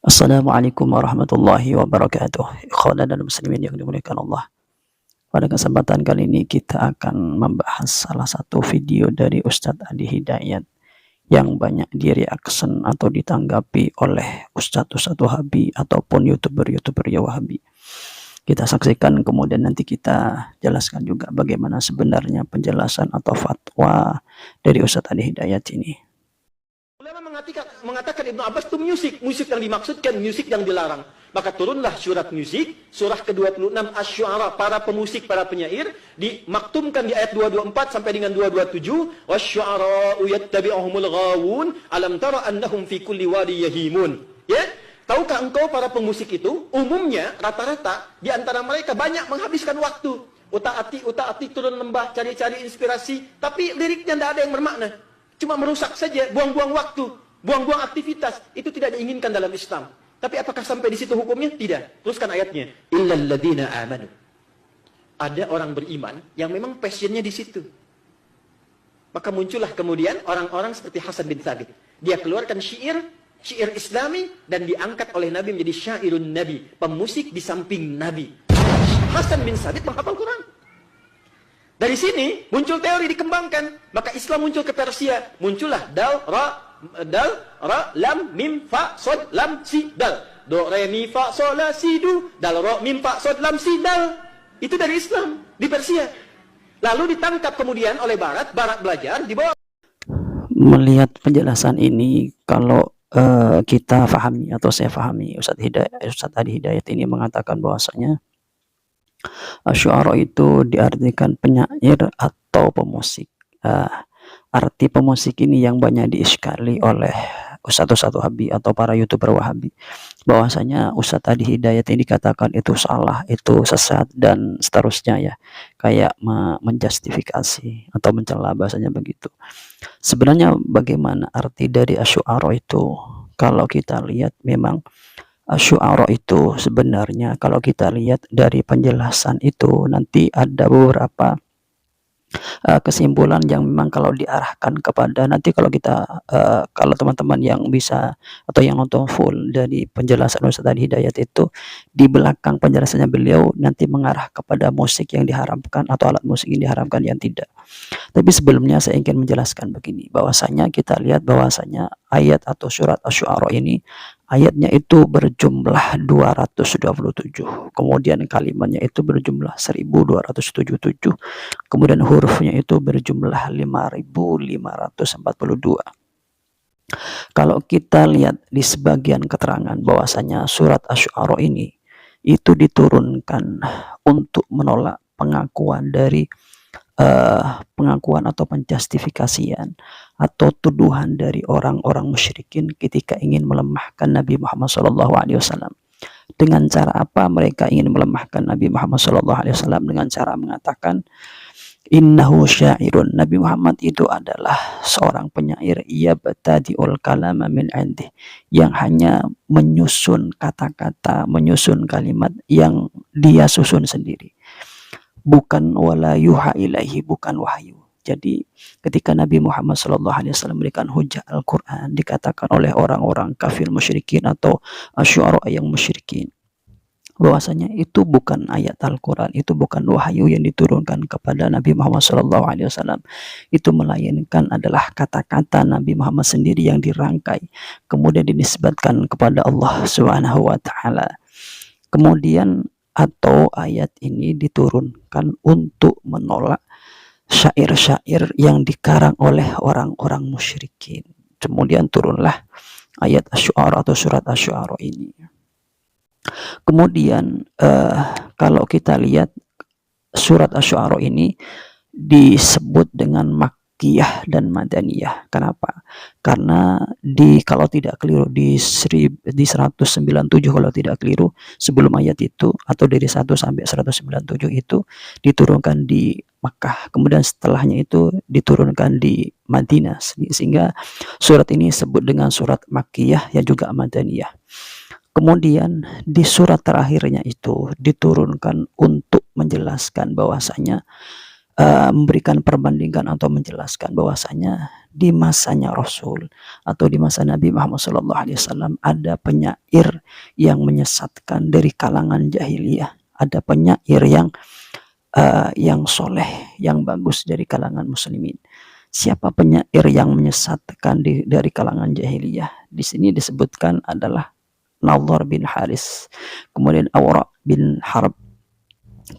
Assalamualaikum warahmatullahi wabarakatuh. Ikhwan dan muslimin yang dimuliakan Allah. Pada kesempatan kali ini kita akan membahas salah satu video dari Ustadz Adi Hidayat yang banyak direaction atau ditanggapi oleh Ustadz Wahabi ataupun YouTuber ya Wahabi. Kita saksikan, kemudian nanti kita jelaskan juga bagaimana sebenarnya penjelasan atau fatwa dari Ustadz Adi Hidayat ini. Ulama mengatakan Ibnu Abbas itu musik yang dimaksudkan, musik yang dilarang. Maka turunlah surat musik, surah ke-26 Asy-Syu'ara, para pemusik, para penyair, dimaktumkan di ayat 224 sampai dengan 227, Wasy-syu'ara'u yattabi'uhumul ghawun, alam tara annahum fi kulli wadi yahimun. Ya? Tahukah engkau para pemusik itu, umumnya, rata-rata, di antara mereka banyak menghabiskan waktu. Utak-atik turun lembah, cari-cari inspirasi, tapi liriknya tidak ada yang bermakna. Cuma merusak saja, buang-buang waktu, buang-buang aktivitas. Itu tidak diinginkan dalam Islam. Tapi apakah sampai di situ hukumnya? Tidak. Teruskan ayatnya. Illal ladzina amanu. Ada orang beriman yang memang passionnya di situ. Maka muncullah kemudian orang-orang seperti Hasan bin Thabit. Dia keluarkan syair Islami, dan diangkat oleh Nabi menjadi syairun Nabi, pemusik di samping Nabi. Hasan bin Thabit menghafal Quran. Dari sini muncul teori dikembangkan, maka Islam muncul ke Persia, muncullah dal, ra, lam, mim, fa, sod, lam, si, dal. Do, re, mi, fa, sol, la, si, du, dal, ro, mim, fa, sod, lam, si, dal. Itu dari Islam di Persia. Lalu ditangkap kemudian oleh Barat belajar, dibawa. Melihat penjelasan ini, kalau kita fahami atau saya fahami, Ustadz Adi Hidayat ini mengatakan bahwasanya Asy-Syu'ara itu diartikan penyair atau pemusik. Arti pemusik ini yang banyak diiskali oleh Ustadz Wahabi atau para YouTuber Wahabi, bahwasanya Ustadz Adi Hidayat ini dikatakan itu salah, itu sesat dan seterusnya ya, kayak menjustifikasi atau mencela, bahasanya begitu. Sebenarnya bagaimana arti dari Asy-Syu'ara itu? Kalau kita lihat, memang Asy-Syu'ara itu sebenarnya kalau kita lihat dari penjelasan itu nanti ada beberapa kesimpulan yang memang kalau diarahkan kepada, nanti kalau kita kalau teman-teman yang bisa atau yang nonton full dari penjelasan Ustadz Adi Hidayat itu, di belakang penjelasannya beliau nanti mengarah kepada musik yang diharamkan atau alat musik yang diharamkan yang tidak. Tapi sebelumnya saya ingin menjelaskan begini, bahwasanya kita lihat bahwasanya ayat atau surat Asy-Syu'ara ini ayatnya itu berjumlah 227, kemudian kalimatnya itu berjumlah 1277, kemudian hurufnya itu berjumlah 5542. Kalau kita lihat di sebagian keterangan bahwasanya surat Asy-Syu'ara ini itu diturunkan untuk menolak pengakuan dari pengakuan atau penjustifikasian atau tuduhan dari orang-orang musyrikin ketika ingin melemahkan Nabi Muhammad SAW. Dengan cara apa mereka ingin melemahkan Nabi Muhammad SAW? Dengan cara mengatakan innahu syairun, Nabi Muhammad itu adalah seorang penyair, yabtadi'ul kalama min indih, yang hanya menyusun kata-kata, menyusun kalimat yang dia susun sendiri, bukan wala yuha ilaihi, bukan wahyu. Jadi ketika Nabi Muhammad SAW memberikan hujah Al-Quran, dikatakan oleh orang-orang kafir musyrikin atau Asy-Syu'ara yang musyrikin bahwasanya itu bukan ayat Al-Quran, itu bukan wahyu yang diturunkan kepada Nabi Muhammad SAW, itu melainkan adalah kata-kata Nabi Muhammad sendiri yang dirangkai kemudian dinisbatkan kepada Allah Subhanahu wa Ta'ala. Kemudian atau ayat ini diturunkan untuk menolak syair-syair yang dikarang oleh orang-orang musyrikin. Kemudian turunlah ayat Asy-Syu'ara atau surat Asy-Syu'ara ini. Kemudian kalau kita lihat surat Asy-Syu'ara ini disebut dengan Makkiyah dan Madaniyah. Kenapa? Karena kalau tidak keliru di 197 kalau tidak keliru, sebelum ayat itu atau dari 1 sampai 197 itu diturunkan di Makkah. Kemudian setelahnya itu diturunkan di Madinah, sehingga surat ini disebut dengan surat Makkiyah yang juga Madaniyah. Kemudian di surat terakhirnya itu diturunkan untuk menjelaskan bahwasanya memberikan perbandingan atau menjelaskan bahwasanya di masanya Rasul atau di masa Nabi Muhammad SAW ada penyair yang menyesatkan dari kalangan jahiliyah, ada penyair yang soleh, yang bagus dari kalangan muslimin. Siapa penyair yang menyesatkan dari kalangan jahiliyah? Di sini disebutkan adalah Nadhr bin Haris, kemudian Awra bin Harb.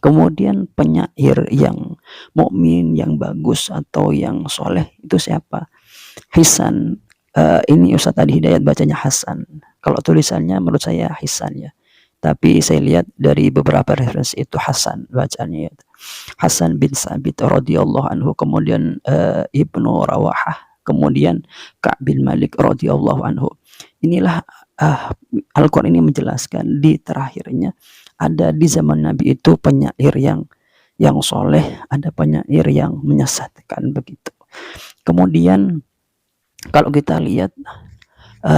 Kemudian penyair yang mukmin, yang bagus atau yang soleh itu siapa? Hisan. Ini Ustadz Adi Hidayat bacanya Hasan. Kalau tulisannya menurut saya Hisan ya. Tapi saya lihat dari beberapa referensi itu Hasan bacanya ya. Hasan bin Sabit radhiyallahu anhu, kemudian Ibnu Rawahah, kemudian Ka'b bin Malik radhiyallahu anhu. Inilah Al-Quran ini menjelaskan di terakhirnya ada di zaman Nabi itu penyair yang soleh, ada penyair yang menyesatkan begitu. Kemudian kalau kita lihat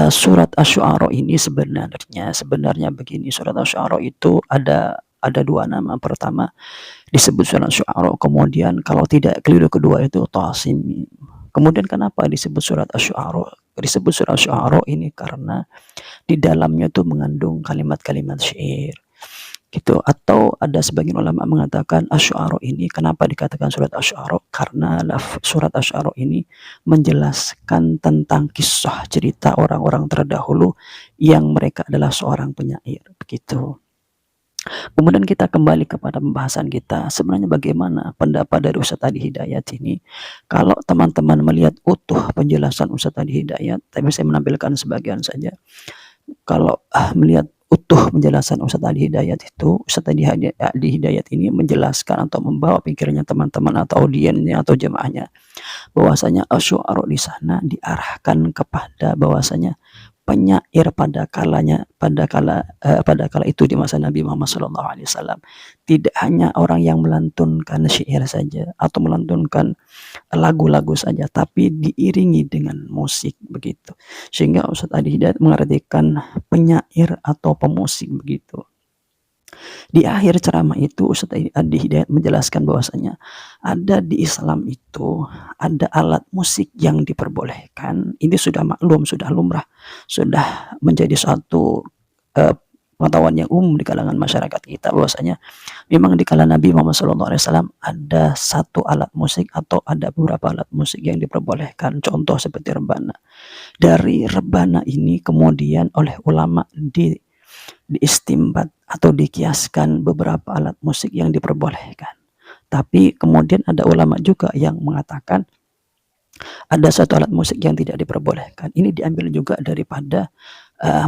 surat Asy-Syu'ara ini sebenarnya begini, surat Asy-Syu'ara itu ada dua nama. Pertama disebut surat Asy-Syu'ara, kemudian kalau tidak keliru kedua itu Tasim. Kemudian kenapa disebut surat Asy-Syu'ara? Disebut surat Asy-Syu'ara ini karena di dalamnya itu mengandung kalimat-kalimat syair gitu. Atau ada sebagian ulama mengatakan Asy-Syu'ara ini kenapa dikatakan surat Asy-Syu'ara? Karena surat Asy-Syu'ara ini menjelaskan tentang kisah cerita orang-orang terdahulu yang mereka adalah seorang penyair begitu. Kemudian kita kembali kepada pembahasan kita, sebenarnya bagaimana pendapat dari Ustadz Adi Hidayat ini. Kalau teman-teman melihat utuh penjelasan Ustadz Adi Hidayat, tapi saya menampilkan sebagian saja. Kalau melihat utuh penjelasan Ustadz Adi Hidayat itu, Ustadz Adi Hidayat ini menjelaskan atau membawa pikirannya teman-teman atau audiensnya atau jemaahnya bahwasanya Asy-Syu'ara di sana diarahkan kepada bahwasanya penyair pada kala itu di masa Nabi Muhammad SAW tidak hanya orang yang melantunkan syair saja atau melantunkan lagu-lagu saja, tapi diiringi dengan musik begitu. Sehingga Ustadz Adi Hidayat mengartikan penyair atau pemusik begitu. Di akhir ceramah itu Ustadz Adi Hidayat menjelaskan bahwasanya ada di Islam itu ada alat musik yang diperbolehkan. Ini sudah maklum, sudah lumrah, sudah menjadi suatu pengetahuan yang umum di kalangan masyarakat kita bahwasanya memang di kala Nabi Muhammad SAW ada satu alat musik atau ada beberapa alat musik yang diperbolehkan. Contoh seperti rebana. Dari rebana ini kemudian oleh ulama diistimbat atau dikiaskan beberapa alat musik yang diperbolehkan. Tapi kemudian ada ulama juga yang mengatakan ada satu alat musik yang tidak diperbolehkan. Ini diambil juga daripada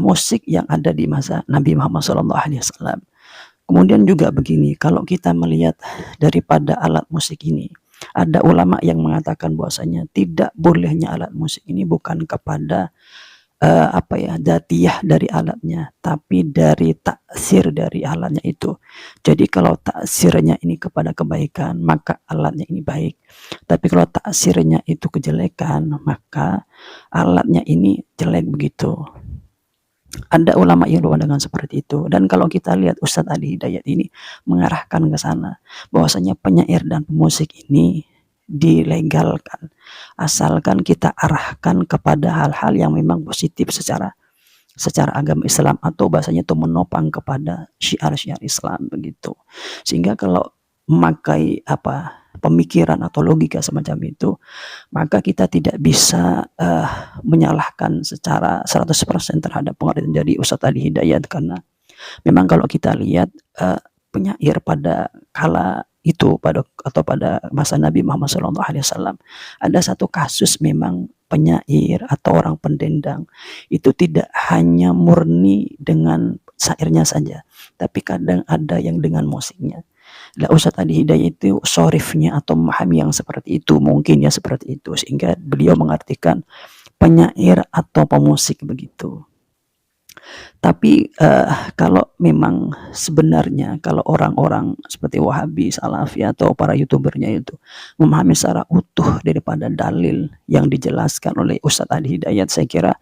musik yang ada di masa Nabi Muhammad SAW. Kemudian juga begini, kalau kita melihat daripada alat musik ini, ada ulama yang mengatakan bahwasanya tidak bolehnya alat musik ini bukan kepada datiyah dari alatnya, tapi dari taksir dari alatnya itu. Jadi kalau taksirnya ini kepada kebaikan, maka alatnya ini baik. Tapi kalau taksirnya itu kejelekan, maka alatnya ini jelek begitu. Ada ulama yang berpandangan seperti itu. Dan kalau kita lihat Ustadz Adi Hidayat ini mengarahkan ke sana, bahwasanya penyair dan pemusik ini dilegalkan asalkan kita arahkan kepada hal-hal yang memang positif secara agama Islam atau bahasanya itu menopang kepada syiar-syiar Islam begitu. Sehingga kalau memakai pemikiran atau logika semacam itu, maka kita tidak bisa menyalahkan secara 100% terhadap pengertian dari Ustadz Adi Hidayat, karena memang kalau kita lihat penyair pada kala itu pada masa Nabi Muhammad SAW ada satu kasus, memang penyair atau orang pendendang itu tidak hanya murni dengan syairnya saja, tapi kadang ada yang dengan musiknya. Lah Ustadz Adi Hidayat itu sorifnya atau memahami yang seperti itu, mungkin ya seperti itu, sehingga beliau mengartikan penyair atau pemusik begitu. Tapi kalau memang sebenarnya kalau orang-orang seperti Wahabi, Salafi atau para youtubernya itu memahami secara utuh daripada dalil yang dijelaskan oleh Ustadz Adi Hidayat, saya kira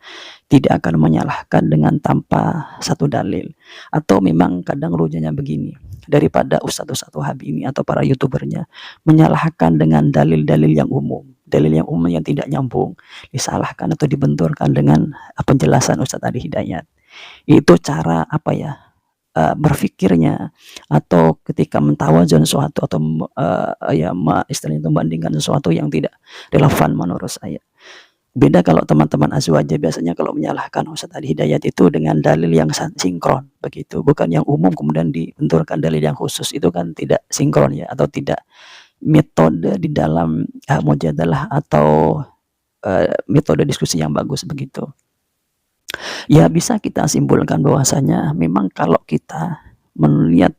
tidak akan menyalahkan dengan tanpa satu dalil. Atau memang kadang rujanya begini, daripada ustadz-ustadz Wahabi ini atau para youtubernya menyalahkan dengan dalil-dalil yang umum, dalil yang umum yang tidak nyambung, disalahkan atau dibenturkan dengan penjelasan Ustadz Adi Hidayat. Itu cara apa ya, berpikirnya, atau ketika mentawazun sesuatu atau ya istilahnya itu membandingkan sesuatu yang tidak relevan menurut saya. Beda kalau teman-teman Azwaja biasanya kalau menyalahkan Ustadz Adi Hidayat itu dengan dalil yang sinkron begitu, bukan yang umum kemudian dibenturkan dalil yang khusus, itu kan tidak sinkron ya, atau tidak metode di dalam mujadalah atau metode diskusi yang bagus begitu. Ya bisa kita simpulkan bahwasanya memang kalau kita melihat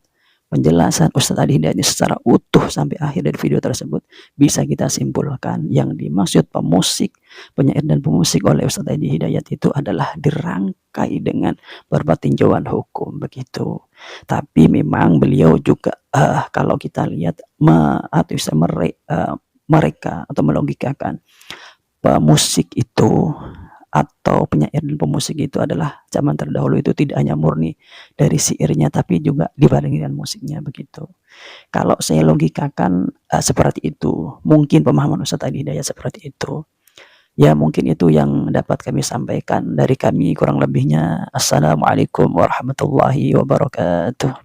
penjelasan Ustadz Adi Hidayat secara utuh sampai akhir dari video tersebut, bisa kita simpulkan yang dimaksud pemusik, penyair dan pemusik oleh Ustadz Adi Hidayat itu adalah dirangkai dengan berbagai tinjauan hukum begitu. Tapi memang beliau juga kalau kita lihat mereka atau melogikakan pemusik itu atau penyair dan pemusik itu adalah zaman terdahulu itu tidak hanya murni dari syairnya tapi juga dibarengi dengan musiknya begitu. Kalau saya logikakan seperti itu, mungkin pemahaman Ustadz Adi Hidayat seperti itu. Ya mungkin itu yang dapat kami sampaikan dari kami, kurang lebihnya. Assalamualaikum warahmatullahi wabarakatuh.